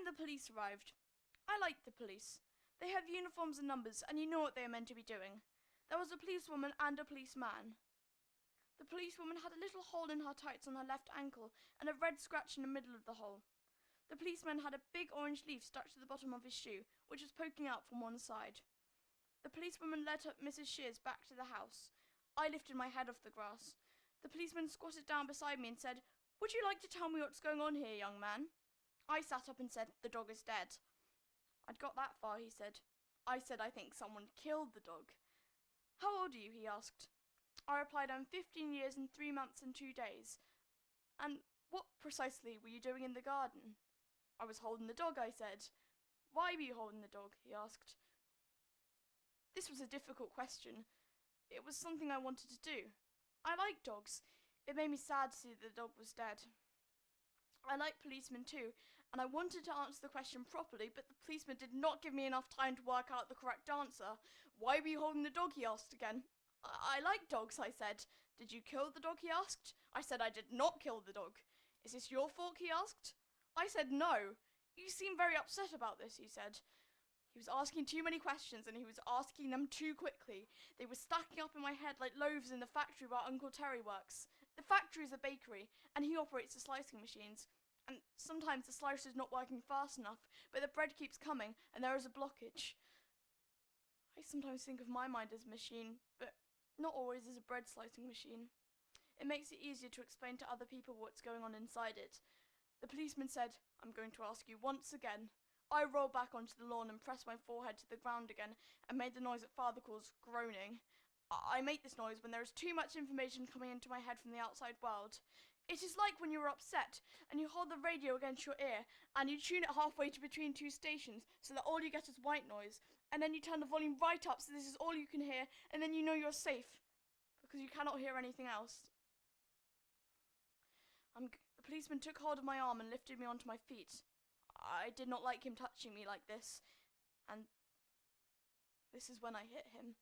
the police arrived. I liked the police. They have uniforms and numbers, and you know what they are meant to be doing. There was a policewoman and a policeman. The policewoman had a little hole in her tights on her left ankle and a red scratch in the middle of the hole. The policeman had a big orange leaf stuck to the bottom of his shoe, which was poking out from one side. The policewoman led Mrs. Shears back to the house. I lifted my head off the grass. The policeman squatted down beside me and said, "Would you like to tell me what's going on here, young man?" I sat up and said, "The dog is dead." I'd got that far, he said. I said, "I think someone killed the dog." "How old are you?" he asked. I replied, "I'm 15 years and 3 months and 2 days. "And what precisely were you doing in the garden?" "I was holding the dog," I said. "Why were you holding the dog?" he asked. This was a difficult question. It was something I wanted to do. I like dogs. It made me sad to see that the dog was dead. I like policemen too, and I wanted to answer the question properly, but the policeman did not give me enough time to work out the correct answer. "Why were you holding the dog?" he asked again. I like dogs," I said. "Did you kill the dog?" he asked. I said I did not kill the dog. "Is this your fault?" he asked. I said no. "You seem very upset about this," he said. He was asking too many questions, and he was asking them too quickly. They were stacking up in my head like loaves in the factory where Uncle Terry works. The factory is a bakery, and he operates the slicing machines. And sometimes the slicer is not working fast enough, but the bread keeps coming, and there is a blockage. I sometimes think of my mind as a machine, but not always as a bread slicing machine. It makes it easier to explain to other people what's going on inside it. The policeman said, "I'm going to ask you once again." I rolled back onto the lawn and pressed my forehead to the ground again and made the noise that father calls groaning. I make this noise when there is too much information coming into my head from the outside world. It is like when you are upset and you hold the radio against your ear and you tune it halfway to between two stations so that all you get is white noise, and then you turn the volume right up so this is all you can hear, and then you know you're safe because you cannot hear anything else. The policeman took hold of my arm and lifted me onto my feet. I did not like him touching me like this, and this is when I hit him.